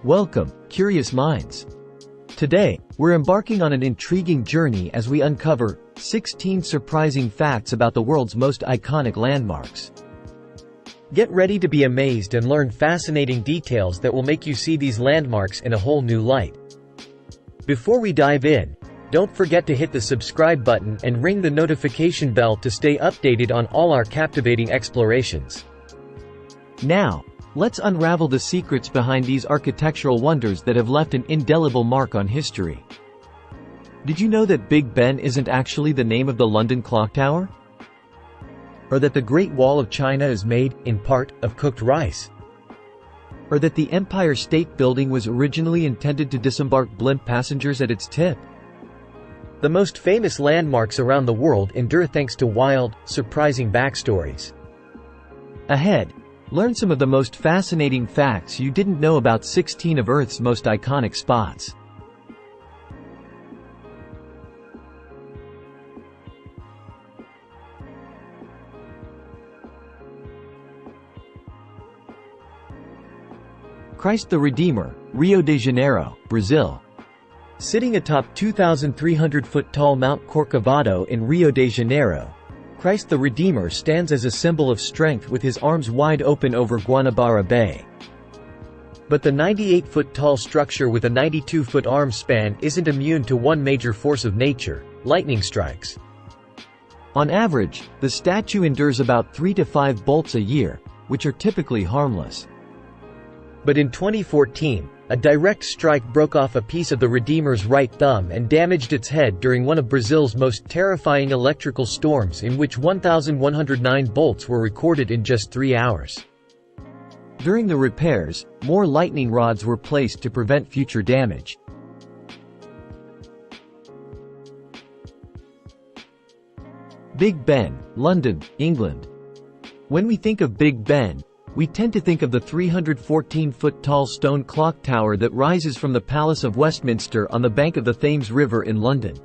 Welcome, Curious Minds. Today, we're embarking on an intriguing journey as we uncover 16 surprising facts about the world's most iconic landmarks. Get ready to be amazed and learn fascinating details that will make you see these landmarks in a whole new light. Before we dive in, don't forget to hit the subscribe button and ring the notification bell to stay updated on all our captivating explorations. Now, let's unravel the secrets behind these architectural wonders that have left an indelible mark on history. Did you know that Big Ben isn't actually the name of the London clock tower? Or that the Great Wall of China is made, in part, of cooked rice? Or that the Empire State Building was originally intended to disembark blimp passengers at its tip? The most famous landmarks around the world endure thanks to wild, surprising backstories. Ahead, learn some of the most fascinating facts you didn't know about 16 of Earth's most iconic spots. Christ the Redeemer, Rio de Janeiro, Brazil. Sitting atop 2,300-foot-tall Mount Corcovado in Rio de Janeiro, Christ the Redeemer stands as a symbol of strength with his arms wide open over Guanabara Bay. But the 98-foot-tall structure with a 92-foot arm span isn't immune to one major force of nature: lightning strikes. On average, the statue endures about 3 to 5 bolts a year, which are typically harmless. But in 2014, a direct strike broke off a piece of the Redeemer's right thumb and damaged its head during one of Brazil's most terrifying electrical storms, in which 1,109 bolts were recorded in just 3 hours. During the repairs, more lightning rods were placed to prevent future damage. Big Ben, London, England. When we think of Big Ben, we tend to think of the 314-foot-tall stone clock tower that rises from the Palace of Westminster on the bank of the Thames River in London.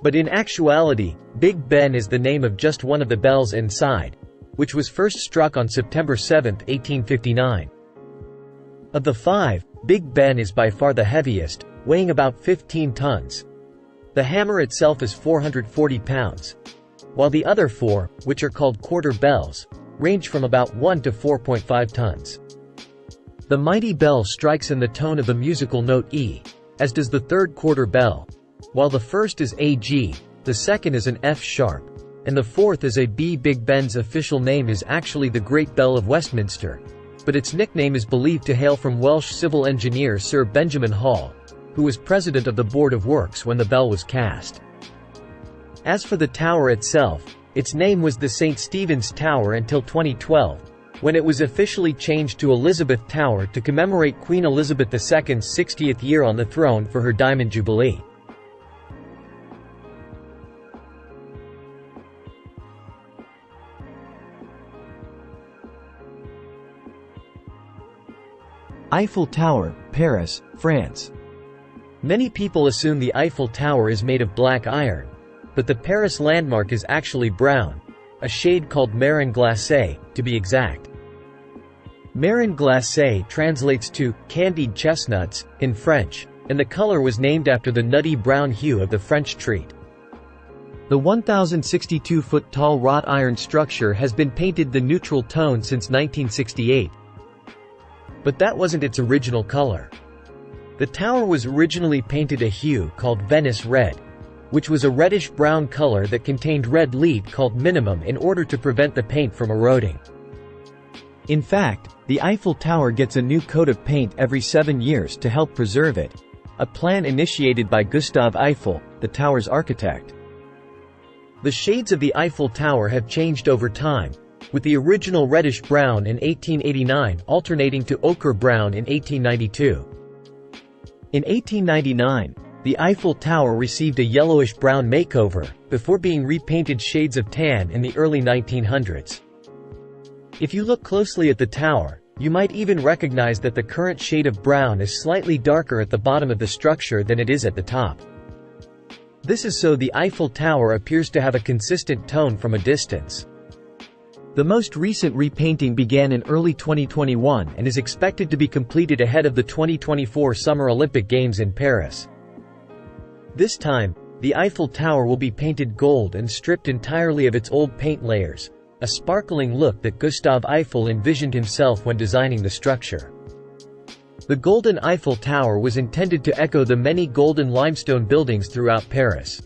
But in actuality, Big Ben is the name of just one of the bells inside, which was first struck on September 7, 1859. Of the 5, Big Ben is by far the heaviest, weighing about 15 tons. The hammer itself is 440 pounds, while the other 4, which are called quarter bells, range from about 1 to 4.5 tons. The mighty bell strikes in the tone of the musical note E, as does the third quarter bell. While the first is a G, the second is an F sharp, and the fourth is a B. Big Ben's official name is actually the Great Bell of Westminster, but its nickname is believed to hail from Welsh civil engineer Sir Benjamin Hall, who was president of the Board of Works when the bell was cast. As for the tower itself, its name was the St. Stephen's Tower until 2012, when it was officially changed to Elizabeth Tower to commemorate Queen Elizabeth II's 60th year on the throne for her Diamond Jubilee. Eiffel Tower, Paris, France. Many people assume the Eiffel Tower is made of black iron, but the Paris landmark is actually brown, a shade called marron glacé, to be exact. Marron glacé translates to candied chestnuts in French, and the color was named after the nutty brown hue of the French treat. The 1,062-foot-tall wrought iron structure has been painted the neutral tone since 1968. But that wasn't its original color. The tower was originally painted a hue called Venice red, which was a reddish-brown color that contained red lead called minimum in order to prevent the paint from eroding. In fact, the Eiffel Tower gets a new coat of paint every 7 years to help preserve it, a plan initiated by Gustave Eiffel, the tower's architect. The shades of the Eiffel Tower have changed over time, with the original reddish-brown in 1889 alternating to ochre-brown in 1892. In 1899, the Eiffel Tower received a yellowish-brown makeover, before being repainted shades of tan in the early 1900s. If you look closely at the tower, you might even recognize that the current shade of brown is slightly darker at the bottom of the structure than it is at the top. This is so the Eiffel Tower appears to have a consistent tone from a distance. The most recent repainting began in early 2021 and is expected to be completed ahead of the 2024 Summer Olympic Games in Paris. This time, the Eiffel Tower will be painted gold and stripped entirely of its old paint layers, a sparkling look that Gustave Eiffel envisioned himself when designing the structure. The golden Eiffel Tower was intended to echo the many golden limestone buildings throughout Paris.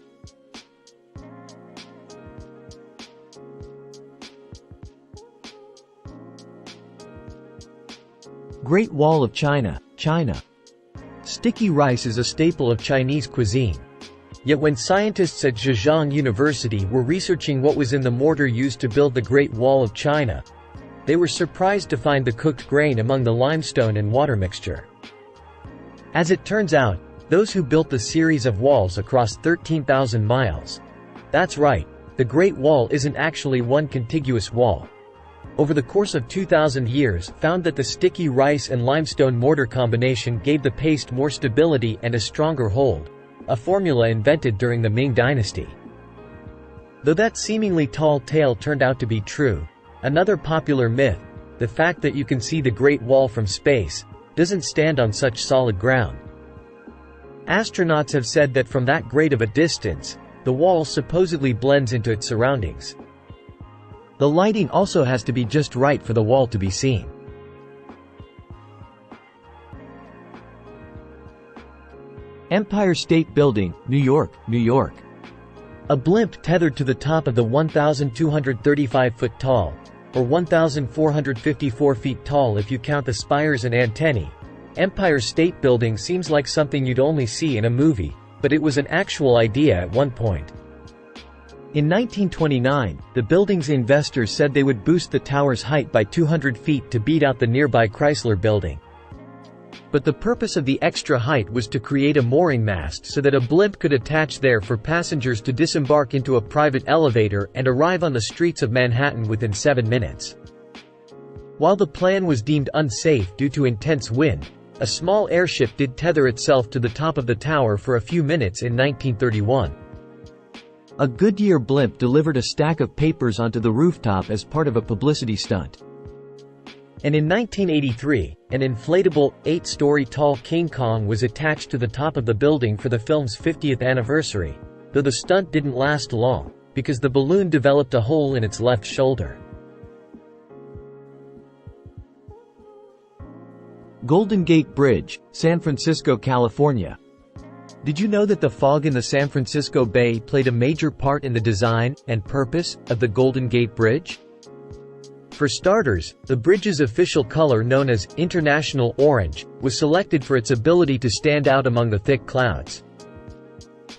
Great Wall of China, China. Sticky rice is a staple of Chinese cuisine. Yet when scientists at Zhejiang University were researching what was in the mortar used to build the Great Wall of China, they were surprised to find the cooked grain among the limestone and water mixture. As it turns out, those who built the series of walls across 13,000 miles. That's right, the Great Wall isn't actually one contiguous wall. Over the course of 2,000 years, found that the sticky rice and limestone mortar combination gave the paste more stability and a stronger hold, a formula invented during the Ming Dynasty. Though that seemingly tall tale turned out to be true, another popular myth, the fact that you can see the Great Wall from space, doesn't stand on such solid ground. Astronauts have said that from that great of a distance, the wall supposedly blends into its surroundings. The lighting also has to be just right for the wall to be seen. Empire State Building, New York, New York. A blimp tethered to the top of the 1,235-foot tall, or 1,454 feet tall if you count the spires and antennae, Empire State Building seems like something you'd only see in a movie, but it was an actual idea at one point. In 1929, the building's investors said they would boost the tower's height by 200 feet to beat out the nearby Chrysler Building. But the purpose of the extra height was to create a mooring mast so that a blimp could attach there for passengers to disembark into a private elevator and arrive on the streets of Manhattan within 7 minutes. While the plan was deemed unsafe due to intense wind, a small airship did tether itself to the top of the tower for a few minutes in 1931. A Goodyear blimp delivered a stack of papers onto the rooftop as part of a publicity stunt. And in 1983, an inflatable, 8-story tall King Kong was attached to the top of the building for the film's 50th anniversary, though the stunt didn't last long, because the balloon developed a hole in its left shoulder. Golden Gate Bridge, San Francisco, California. Did you know that the fog in the San Francisco Bay played a major part in the design and purpose of the Golden Gate Bridge? For starters, the bridge's official color, known as International Orange, was selected for its ability to stand out among the thick clouds.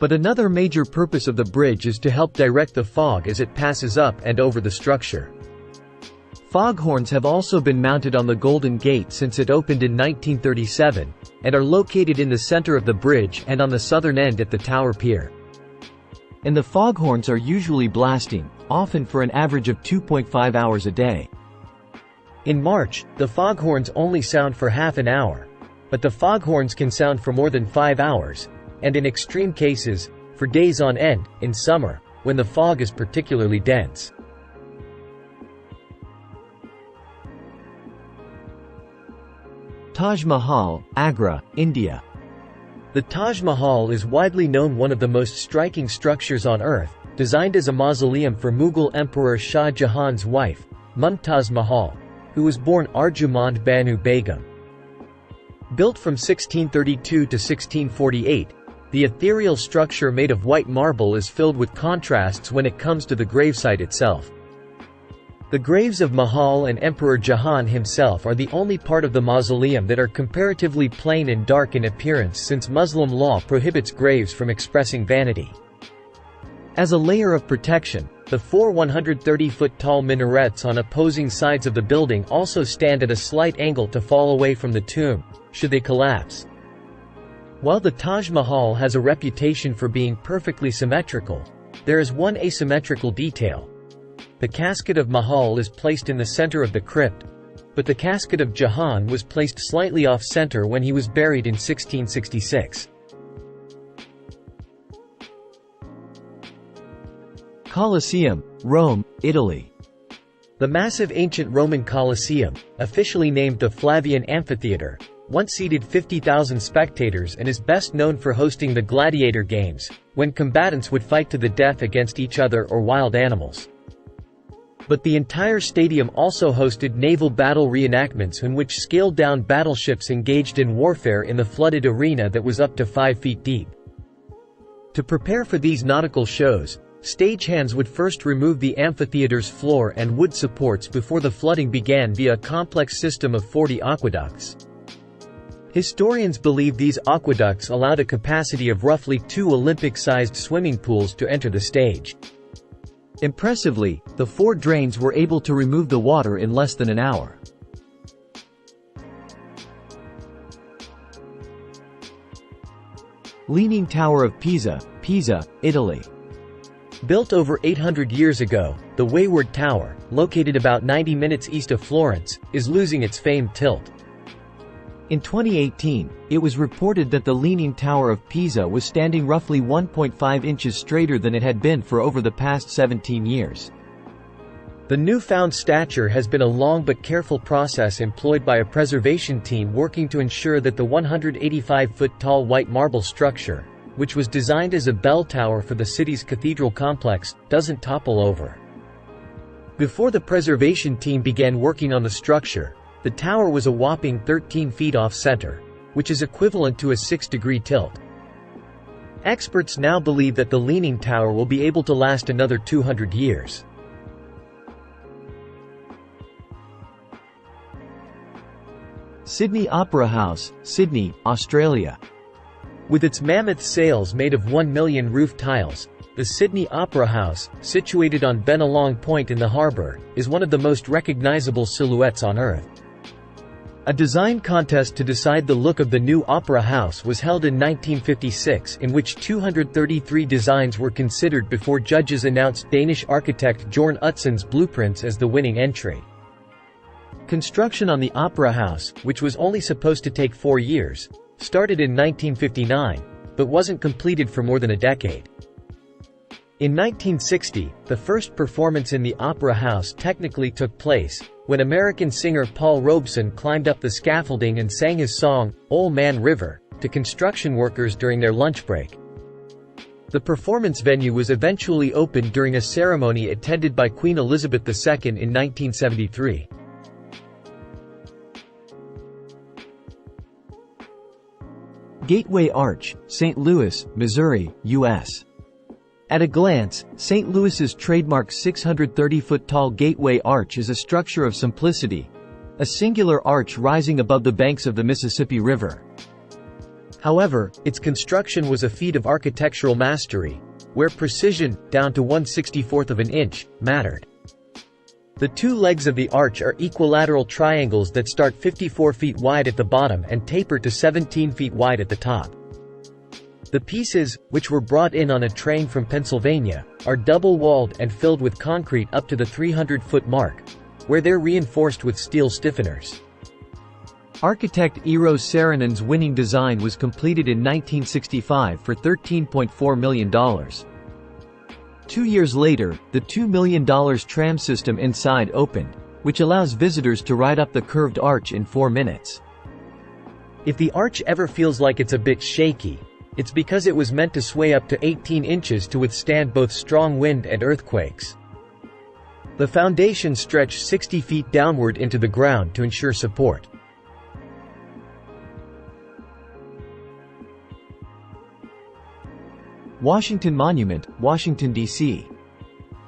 But another major purpose of the bridge is to help direct the fog as it passes up and over the structure. Foghorns have also been mounted on the Golden Gate since it opened in 1937, and are located in the center of the bridge and on the southern end at the Tower Pier. And the foghorns are usually blasting, often for an average of 2.5 hours a day. In March, the foghorns only sound for half an hour, but the foghorns can sound for more than 5 hours, and in extreme cases, for days on end, in summer, when the fog is particularly dense. Taj Mahal, Agra, India. The Taj Mahal is widely known one of the most striking structures on earth, designed as a mausoleum for Mughal Emperor Shah Jahan's wife, Mumtaz Mahal, who was born Arjumand Banu Begum. Built from 1632 to 1648, the ethereal structure made of white marble is filled with contrasts when it comes to the gravesite itself. The graves of Mahal and Emperor Jahan himself are the only part of the mausoleum that are comparatively plain and dark in appearance, since Muslim law prohibits graves from expressing vanity. As a layer of protection, the 4 130-foot-tall minarets on opposing sides of the building also stand at a slight angle to fall away from the tomb, should they collapse. While the Taj Mahal has a reputation for being perfectly symmetrical, there is one asymmetrical detail. The casket of Mahal is placed in the center of the crypt, but the casket of Jahan was placed slightly off-center when he was buried in 1666. Colosseum, Rome, Italy. The massive ancient Roman Colosseum, officially named the Flavian Amphitheater, once seated 50,000 spectators and is best known for hosting the gladiator games, when combatants would fight to the death against each other or wild animals. But the entire stadium also hosted naval battle reenactments in which scaled-down battleships engaged in warfare in the flooded arena that was up to 5 feet deep. To prepare for these nautical shows, stagehands would first remove the amphitheater's floor and wood supports before the flooding began via a complex system of 40 aqueducts. Historians believe these aqueducts allowed a capacity of roughly 2 Olympic-sized swimming pools to enter the stage. Impressively, the 4 drains were able to remove the water in less than an hour. Leaning Tower of Pisa, Pisa, Italy. Built over 800 years ago, the Wayward Tower, located about 90 minutes east of Florence, is losing its famed tilt. In 2018, it was reported that the Leaning Tower of Pisa was standing roughly 1.5 inches straighter than it had been for over the past 17 years. The newfound stature has been a long but careful process employed by a preservation team working to ensure that the 185-foot-tall white marble structure, which was designed as a bell tower for the city's cathedral complex, doesn't topple over. Before the preservation team began working on the structure, the tower was a whopping 13 feet off-center, which is equivalent to a 6-degree tilt. Experts now believe that the Leaning Tower will be able to last another 200 years. Sydney Opera House, Sydney, Australia. With its mammoth sails made of 1 million roof tiles, the Sydney Opera House, situated on Bennelong Point in the harbour, is one of the most recognisable silhouettes on Earth. A design contest to decide the look of the new Opera House was held in 1956, in which 233 designs were considered before judges announced Danish architect Jorn Utsson's blueprints as the winning entry. Construction on the Opera House, which was only supposed to take 4 years, started in 1959, but wasn't completed for more than a decade. In 1960, the first performance in the Opera House technically took place, when American singer Paul Robeson climbed up the scaffolding and sang his song, "Ol' Man River," to construction workers during their lunch break. The performance venue was eventually opened during a ceremony attended by Queen Elizabeth II in 1973. Gateway Arch, St. Louis, Missouri, U.S. At a glance, St. Louis's trademark 630-foot-tall Gateway Arch is a structure of simplicity, a singular arch rising above the banks of the Mississippi River. However, its construction was a feat of architectural mastery, where precision, down to 1/64th of an inch, mattered. The 2 legs of the arch are equilateral triangles that start 54 feet wide at the bottom and taper to 17 feet wide at the top. The pieces, which were brought in on a train from Pennsylvania, are double-walled and filled with concrete up to the 300-foot mark, where they're reinforced with steel stiffeners. Architect Eero Saarinen's winning design was completed in 1965 for $13.4 million. 2 years later, the $2 million tram system inside opened, which allows visitors to ride up the curved arch in 4 minutes. If the arch ever feels like it's a bit shaky, it's because it was meant to sway up to 18 inches to withstand both strong wind and earthquakes. The foundation stretched 60 feet downward into the ground to ensure support. Washington Monument, Washington, D.C.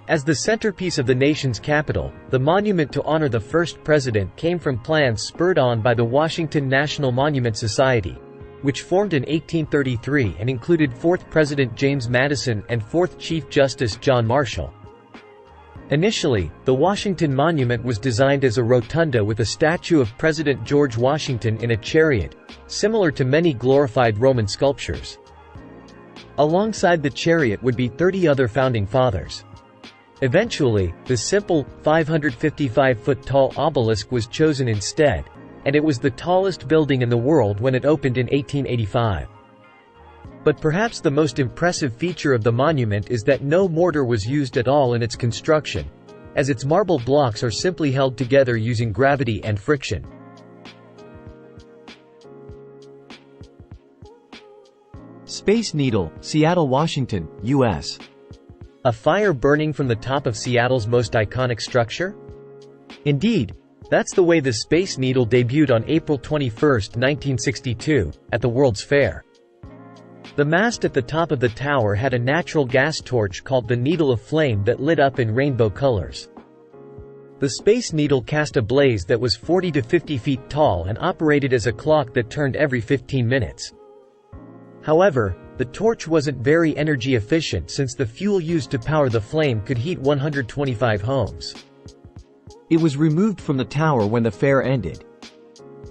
As the centerpiece of the nation's capital, the monument to honor the first president came from plans spurred on by the Washington National Monument Society, which formed in 1833 and included 4th President James Madison and 4th Chief Justice John Marshall. Initially, the Washington Monument was designed as a rotunda with a statue of President George Washington in a chariot, similar to many glorified Roman sculptures. Alongside the chariot would be 30 other founding fathers. Eventually, the simple, 555-foot-tall obelisk was chosen instead, and it was the tallest building in the world when it opened in 1885. But perhaps the most impressive feature of the monument is that no mortar was used at all in its construction, as its marble blocks are simply held together using gravity and friction. Space Needle, Seattle, Washington, U.S. A fire burning from the top of Seattle's most iconic structure? Indeed, that's the way the Space Needle debuted on April 21, 1962, at the World's Fair. The mast at the top of the tower had a natural gas torch called the Needle of Flame that lit up in rainbow colors. The Space Needle cast a blaze that was 40 to 50 feet tall and operated as a clock that turned every 15 minutes. However, the torch wasn't very energy efficient since the fuel used to power the flame could heat 125 homes. It was removed from the tower when the fair ended.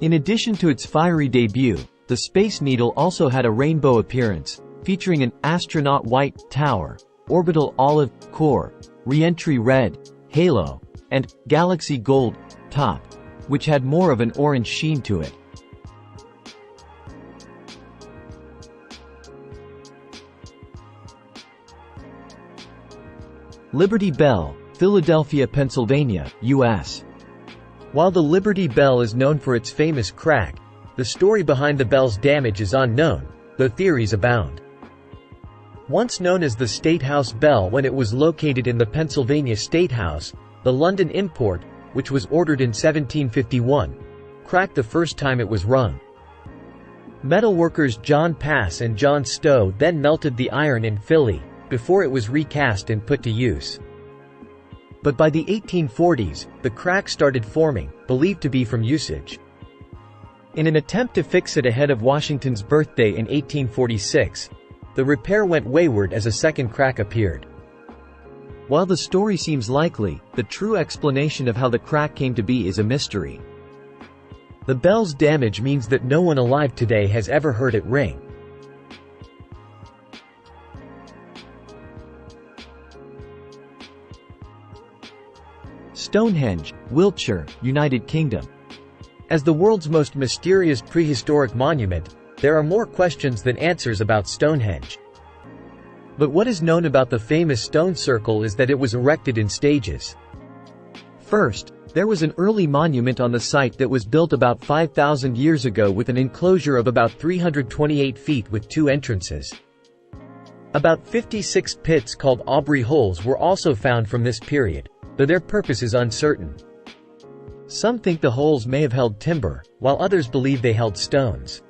In addition to its fiery debut, the Space Needle also had a rainbow appearance, featuring an astronaut white tower, orbital olive core, re-entry red halo, and galaxy gold top, which had more of an orange sheen to it. Liberty Bell, Philadelphia, Pennsylvania, U.S. While the Liberty Bell is known for its famous crack, the story behind the bell's damage is unknown, though theories abound. Once known as the State House Bell when it was located in the Pennsylvania State House, the London import, which was ordered in 1751, cracked the first time it was rung. Metalworkers John Pass and John Stowe then melted the iron in Philly, before it was recast and put to use. But by the 1840s, the crack started forming, believed to be from usage. In an attempt to fix it ahead of Washington's birthday in 1846, the repair went wayward as a second crack appeared. While the story seems likely, the true explanation of how the crack came to be is a mystery. The bell's damage means that no one alive today has ever heard it ring. Stonehenge, Wiltshire, United Kingdom. As the world's most mysterious prehistoric monument, there are more questions than answers about Stonehenge. But what is known about the famous stone circle is that it was erected in stages. First, there was an early monument on the site that was built about 5,000 years ago with an enclosure of about 328 feet with 2 entrances. About 56 pits called Aubrey holes were also found from this period, though their purpose is uncertain. Some think the holes may have held timber, while others believe they held stones.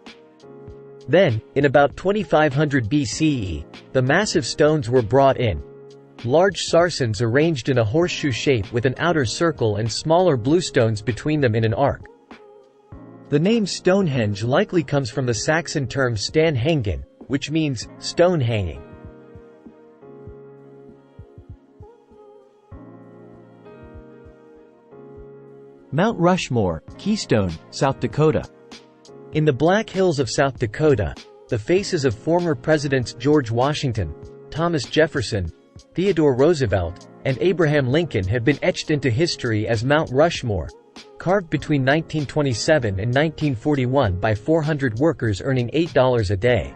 Then, in about 2500 BCE, the massive stones were brought in. Large sarsens arranged in a horseshoe shape with an outer circle and smaller bluestones between them in an arc. The name Stonehenge likely comes from the Saxon term stanhengen, which means stone hanging. Mount Rushmore, Keystone, South Dakota. In the Black Hills of South Dakota, the faces of former Presidents George Washington, Thomas Jefferson, Theodore Roosevelt, and Abraham Lincoln have been etched into history as Mount Rushmore, carved between 1927 and 1941 by 400 workers earning $8 a day.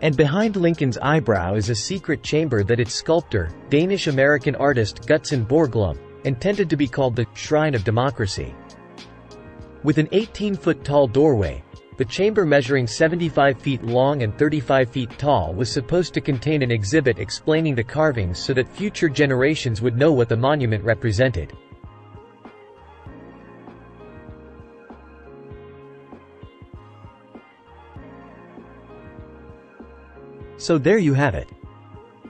And behind Lincoln's eyebrow is a secret chamber that its sculptor, Danish-American artist Gutzon Borglum, intended to be called the Shrine of Democracy. With an 18-foot-tall doorway, the chamber measuring 75 feet long and 35 feet tall was supposed to contain an exhibit explaining the carvings so that future generations would know what the monument represented. So there you have it.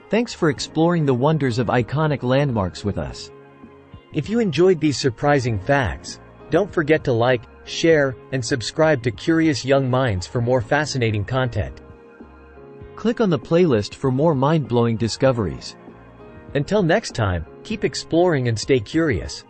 Thanks for exploring the wonders of iconic landmarks with us. If you enjoyed these surprising facts, don't forget to like, share, and subscribe to Curious Young Minds for more fascinating content. Click on the playlist for more mind-blowing discoveries. Until next time, keep exploring and stay curious.